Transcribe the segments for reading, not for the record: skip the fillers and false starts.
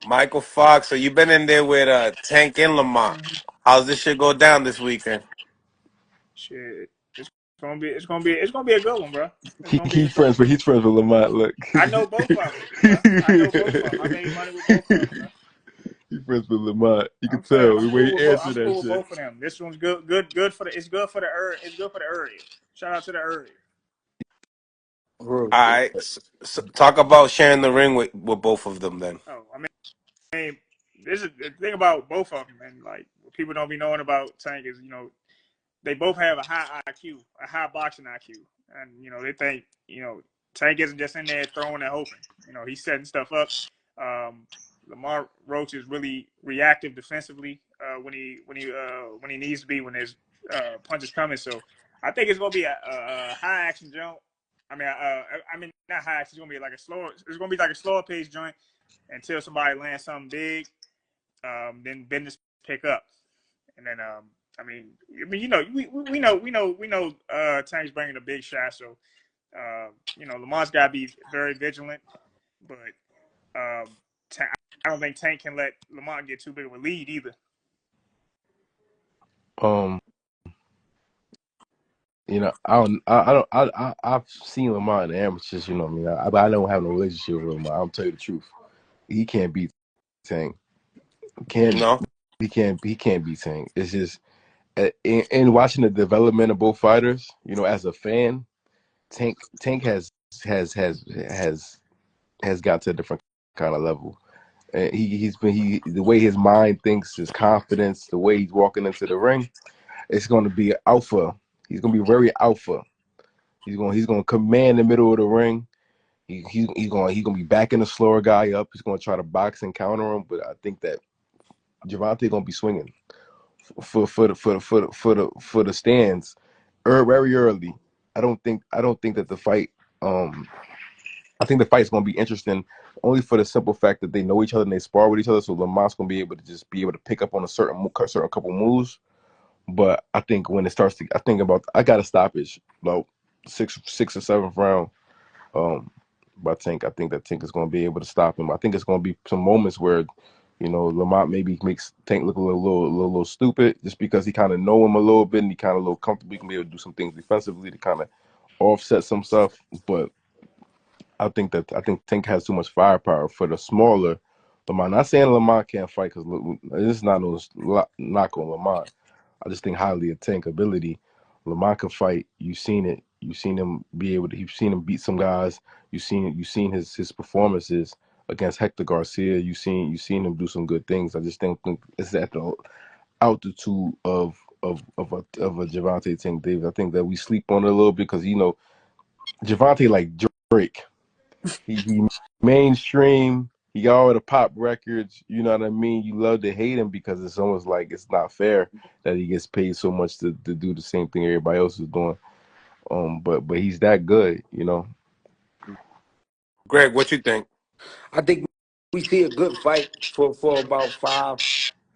Michael Fox, so you've been in there with Tank and Lamont. How's this shit go down this weekend? Shit, it's gonna be a good one, bro. It's He gonna be he it's gonna friends with be. he's friends with Lamont. Look, I know both of them, bro. I know both of them. I made money with both of them, bro. he friends with Lamont. You can I'm saying tell I'm the way cool he with both. answered I'm that cool with shit. both of them. This one's good for the. It's good for the It's good for the area. Shout out to the area. Bro, All right, talk about sharing the ring with both of them then. Oh, I mean, this is the thing about both of them, and like what people don't be knowing about Tank is, they both have a high IQ, a high boxing IQ, and they think Tank isn't just in there throwing and hoping. He's setting stuff up. Um, Lamar Roach is really reactive defensively when he needs to be when there's punches coming. So I think it's gonna be a high action joint. I mean not high action. It's gonna be like a slower. It's gonna be like a slower pace joint until somebody lands something big. Then business pick up, and then we know Tank's bringing a big shot, so Lamont's got to be very vigilant, but um, I don't think Tank can let Lamont get too big of a lead either. um, I've seen Lamont in the amateurs. You know what I mean. I don't have no relationship with Lamont. I'll tell you the truth. He can't beat Tank. Can't No, he can't beat Tank. It's just in watching the development of both fighters. As a fan, Tank has got to a different kind of level. And the way his mind thinks, his confidence, the way he's walking into the ring, it's going to be alpha. He's going to be very alpha. He's going to command the middle of the ring. He's going to be backing the slower guy up. He's going to try to box and counter him. But I think that Gervonta going to be swinging for the stands very early. I don't think that the fight. I think the fight's going to be interesting only for the simple fact that they know each other and they spar with each other. So Lamont's going to be able to pick up on a certain couple moves. But I think when it starts to, I got a stoppage about sixth or seventh round. Um, but I think that Tank is going to be able to stop him. I think it's going to be some moments where, Lamont maybe makes Tank look a little stupid just because he kind of know him a little bit and he kind of a little comfortable. He can be able to do some things defensively to kind of offset some stuff. But I think Tank has too much firepower for the smaller Lamont. Not saying Lamont can't fight because this is not no knock on Lamont. I just think highly of Tank ability. Lamont can fight. You've seen it. You've seen him be able to. You've seen him beat some guys. You've seen his performances against Hector Garcia. You've seen him do some good things. I just think it's at the altitude of a Gervonta Tank Davis. I think that we sleep on it a little bit because Gervonta like Drake. He mainstream. He got all the pop records. You know what I mean? You love to hate him because it's almost like it's not fair that he gets paid so much to do the same thing everybody else is doing. But he's that good. Greg, what you think? I think we see a good fight for about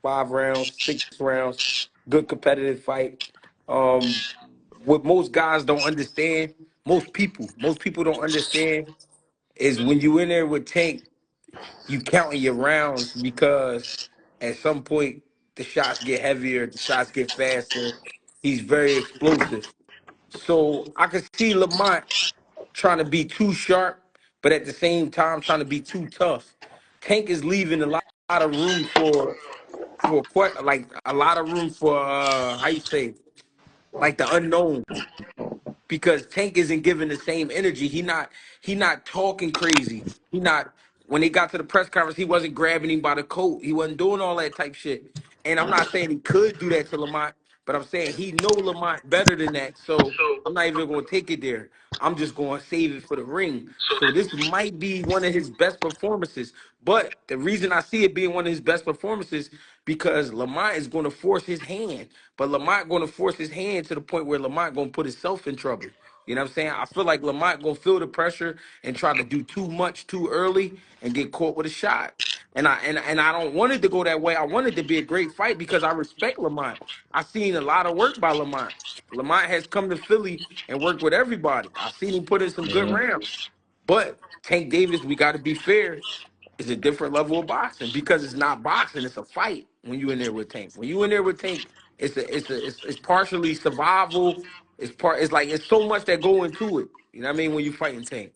five rounds, 6 rounds. Good competitive fight. Um, what most guys don't understand, most people don't understand is when you in there with Tank, you counting your rounds because at some point the shots get heavier, the shots get faster. He's very explosive. So I could see Lamont trying to be too sharp, but at the same time trying to be too tough. Tank is leaving a lot of room for quite like a lot of room for how you say like the unknown because Tank isn't giving the same energy. He not talking crazy. He not when he got to the press conference, he wasn't grabbing him by the coat. He wasn't doing all that type shit. And I'm not saying he could do that to Lamont, but I'm saying he know Lamont better than that. So I'm not even gonna take it there. I'm just gonna save it for the ring. So this might be one of his best performances. But the reason I see it being one of his best performances because Lamont is going to force his hand, but Lamont going to force his hand to the point where Lamont going to put himself in trouble. You know what I'm saying? I feel like Lamont going to feel the pressure and try to do too much too early and get caught with a shot. And I don't want it to go that way. I want it to be a great fight because I respect Lamont. I've seen a lot of work by Lamont. Lamont has come to Philly and worked with everybody. I've seen him put in some good rounds. But Tank Davis, we got to be fair. It's a different level of boxing because it's not boxing, it's a fight when you in there with Tank. When you in there with Tank, it's partially survival. It's like it's so much that go into it. You know what I mean? When you fighting Tank.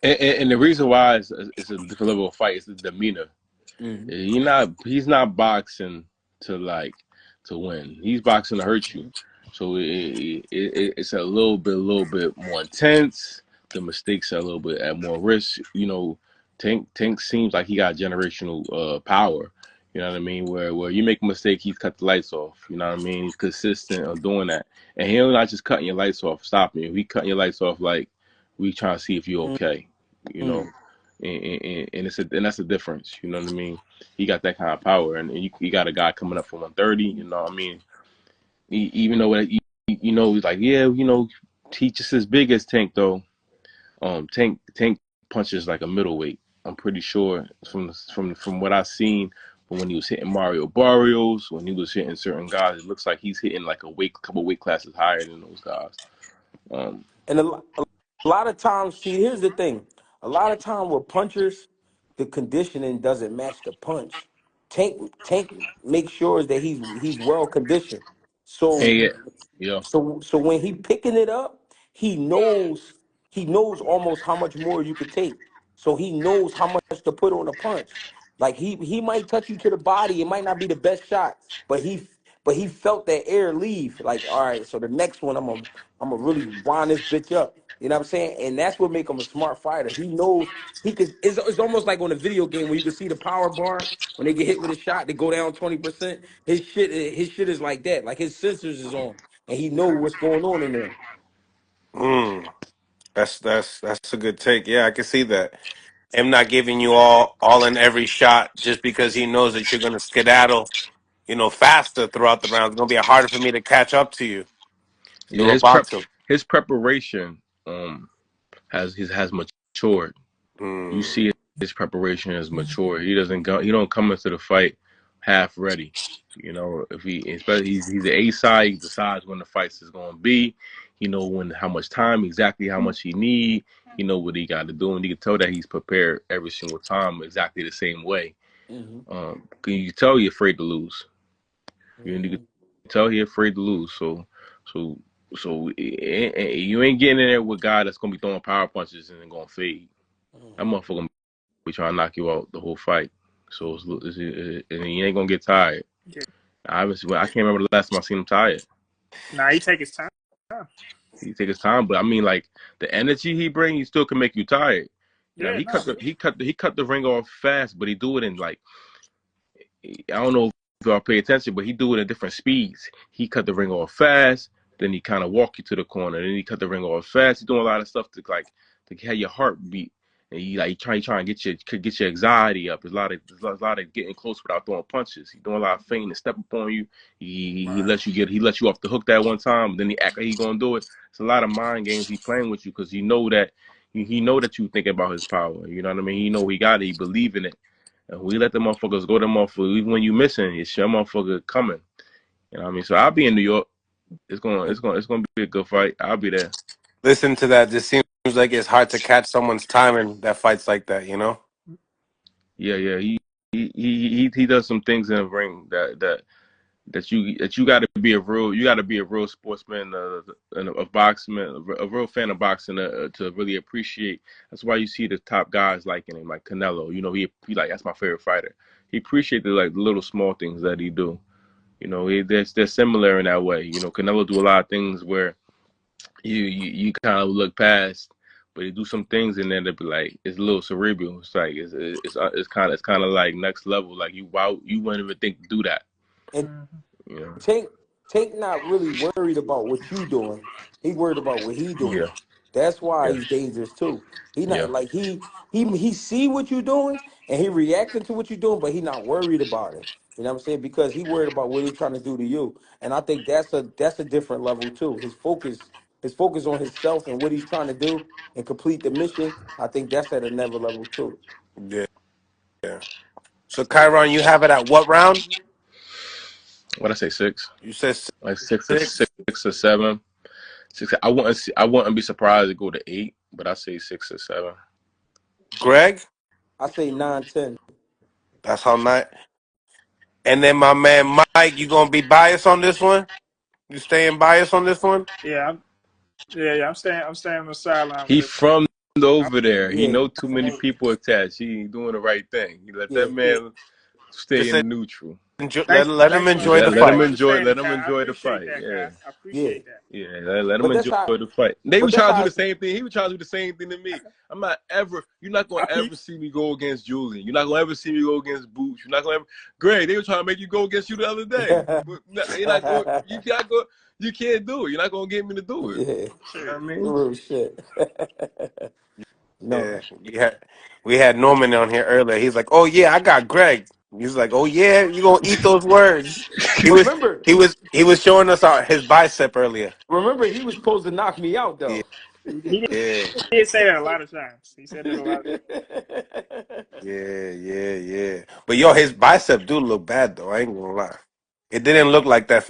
And the reason why it's a different level of fight is the demeanor. Mm-hmm. He's not boxing to like to win. He's boxing to hurt you. So it's a little bit more intense. The mistakes are a little bit at more risk. Tank seems like he got generational power. You know what I mean? Where you make a mistake, he's cut the lights off. You know what I mean? He's consistent on doing that, and he's not just cutting your lights off, stopping you. He cutting your lights off like we trying to see if you're okay. You know, Mm-hmm. and that's the difference. You know what I mean? He got that kind of power, and you got a guy coming up from 130. You know what I mean? Even though he's like, yeah, he just as big as Tank though. Tank punches like a middleweight. I'm pretty sure from what I've seen from when he was hitting Mario Barrios, when he was hitting certain guys, it looks like he's hitting like couple weight classes higher than those guys. And a lot of times, see, here's the thing. A lot of time with punchers, the conditioning doesn't match the punch. Tank makes sure that he's well conditioned. And So yeah, so when he picking it up, he knows almost how much more you could take. So he knows how much to put on a punch. Like he might touch you to the body. It might not be the best shot, but he felt that air leave. Like, all right, so the next one I'm gonna really wind this bitch up. You know what I'm saying? And that's what make him a smart fighter. He knows he could. It's almost like on a video game where you can see the power bar when they get hit with a shot, they go down 20%. His shit is like that. Like his sensors is on, and he know what's going on in there. Mm, that's a good take. Yeah, I can see that. Him not giving you all in every shot just because he knows that you're gonna skedaddle, faster throughout the round. It's gonna be harder for me to catch up to you. yeah. So box him. His preparation has matured. You Mm, see his preparation is mature. He don't come into the fight half ready. If especially he's the A side, he decides when the fight is going to be. He know how much time, exactly how much he need. He know what he got to do, and you can tell that he's prepared every single time exactly the same way. Hmm. You can tell he's afraid to lose. You can Hmm. tell he's afraid to lose. So you ain't getting in there with a guy that's gonna be throwing power punches and then gonna fade. That Hmm. motherfucker we trying to knock you out the whole fight. So and you ain't gonna get tired. Yeah. I can't remember the last time I seen him tired. Nah, he take his time. He take his time, but I mean, like the energy he bring, he still can make you tired. Yeah, no. He cut the ring off fast, but he do it in like I don't know if y'all pay attention, but he do it at different speeds. He cut the ring off fast, then he kind of walk you to the corner, then he cut the ring off fast. He's doing a lot of stuff to have your heart beat, and he try and get your anxiety up. There's a lot of getting close without throwing punches. He's doing a lot of feinting and step up on you. He Right. lets you off the hook that one time, then he act like he gonna do it. It's a lot of mind games he playing with you because he know that you thinking about his power. You know what I mean? He know he got it. He believe in it. And we let the motherfuckers go, the motherfucker. Even when you missing, it's your motherfucker coming. You know what I mean? So I'll be in New York. It's gonna be a good fight. I'll be there. listen to that. Just seems like it's hard to catch someone's timing that fights like that. Yeah. He does some things in the ring that you got to be a real sportsman, of boxing, a real fan of boxing to really appreciate. That's why you see the top guys liking him, like Canelo. He like that's my favorite fighter. He appreciates the little small things that he do. They're similar in that way. Canelo do a lot of things where you kind of look past, but he do some things in there that be like it's a little cerebral. It's like it's kind of like next level. Like you wouldn't even think to do that. And Mhm. You know? Tank not really worried about what you doing. He worried about what he doing. Yeah, That's why yeah, he's dangerous too. He yeah. not like he see what you doing and he reacting to what you doing, but he not worried about it. You know what I'm saying? Because he worried about what he trying to do to you. And I think that's a different level too. His focus on himself and what he's trying to do and complete the mission. I think that's at another level too. Yeah. Yeah. So Kyron, you have it at what round? What I say, six? You said Like six or six. six or seven. Six. I wouldn't be surprised to go to eight, but I say 6 or 7. Greg? I say 9-10. That's how night. And then my man Mike, you gonna be biased on this one? You staying biased on this one? Yeah, yeah. I'm staying on the sideline with He it, man. from over there. He Yeah, know too many people attached. He ain't doing the right thing. He let that yeah. Yeah. man stay Just in neutral. let him Thanks for enjoy the Let him fight. enjoy. understanding, Let him Kai. I enjoy the appreciate fight. that, Yeah, Kai. I Yeah. appreciate that. yeah. Let him But that's enjoy how. the fight. They But were that's trying to how. do the same thing. He was trying to do the same thing to me. I'm not ever. You're not gonna I ever peeps. see me go against Julian. You're not gonna ever see me go against Boots. You're not gonna ever. Greg, they were trying to make you go against you the other day. But you're not going. You can't go. You can't do it. You're not gonna get me to do it. Yeah. You know Shit. what I mean? Real shit. No. Yeah, we had Norman on here earlier. He's like, "Oh yeah, I got Greg." He's like, "Oh yeah, you gonna eat those words?" He was Remember, he was showing us his bicep earlier. remember, he was supposed to knock me out Yeah, though. yeah, He did say that a lot of times. He said that a lot of times. yeah. But yo, his bicep do look bad though. I ain't gonna lie. It didn't look like that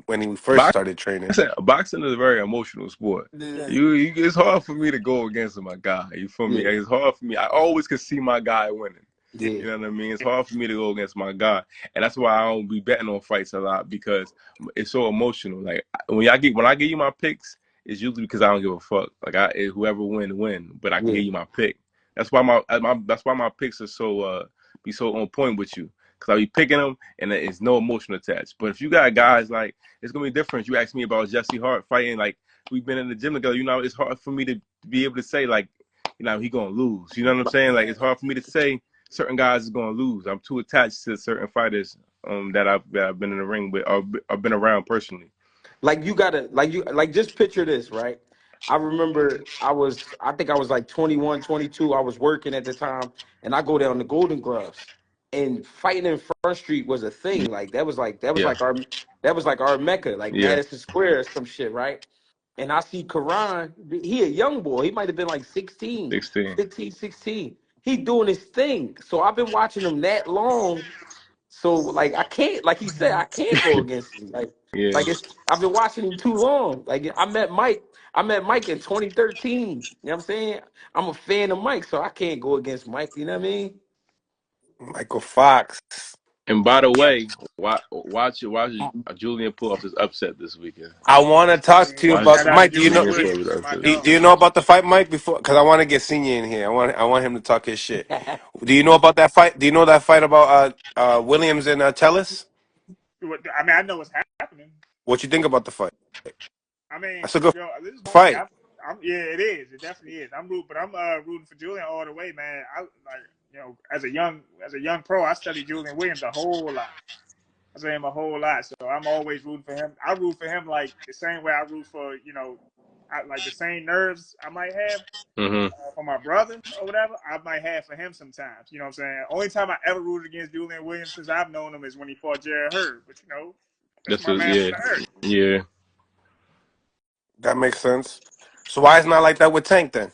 when he first started training. Boxing is a very emotional sport. Yeah. It's hard for me to go against my guy. You feel me? Yeah. It's hard for me. I always can see my guy winning. Yeah. You know what I mean? It's hard for me to go against my guy, and that's why I don't be betting on fights a lot because it's so emotional. Like when I give you my picks, it's usually because I don't give a fuck. Like whoever win, but I can Yeah. give you my pick. That's why my picks are so be so on point with you because I be picking them and it's no emotion attached. But if you got guys like it's gonna be different. You asked me about Jesse Hart fighting, like we've been in the gym together. You know, it's hard for me to be able to say like, you know, he gonna lose. You know what I'm saying? Like it's hard for me to say certain guys is gonna lose. I'm too attached to certain fighters that I've been in the ring with or I've been around personally. Like you gotta like just picture this, right? I remember I think I was like 21, 22. I was working at the time and I go down to Golden Gloves and fighting in Front Street was a thing. Like Yeah, that was like our Mecca, like yeah, Madison Square or some shit, right? And I see Kyrone, he a young boy. He might have been like 16, 16. 15, 16. He doing his thing. So I've been watching him that long. So like I can't, like he said, I can't go against him. Yeah, Like it's I've been watching him too long. Like I met Mike in 2013. You know what I'm saying? I'm a fan of Mike, so I can't go against Mike, you know what I mean? Michael Fox. and by the way, watch Julian pull off this upset this weekend. I want to I talk to you mean, Watch about shout out to Mike. Do you know? Julian Julian Do, pull off Williams, this my upset. dog. do you know about the fight, Mike? Before, because I want to get Senior in here. I want him to talk his shit. Do you know about that fight? Do you know that fight about Williams and Tellis? I mean, I know what's happening. What you think about the fight? I mean, That's a good yo, this is funny. fight. Yeah, it is. It definitely is. But I'm rooting for Julian all the way, man. I like, as a young pro, I studied Julian Williams a whole lot. I studied him a whole lot, so I'm always rooting for him. I root for him like the same way I root for, like the same nerves I might have Mm-hmm. for my brother or whatever. I might have for him sometimes. You know what I'm saying? Only time I ever rooted against Julian Williams since I've known him is when he fought Jared Hurd. But that's my man from Yeah, the Hurt. yeah. That makes sense. So why it's not like that with Tank then?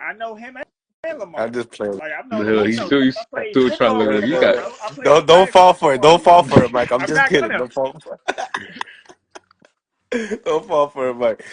I know him and I Lamont. just play. Like I've known No, Lamont. he's still I played still trying to football look with at him. You Lamont, got bro. I played Don't flag fall for it. football Don't with fall Lamont. for it, Mike. I'm I'm just not kidding. gonna. Don't fall. Don't fall for it, Mike.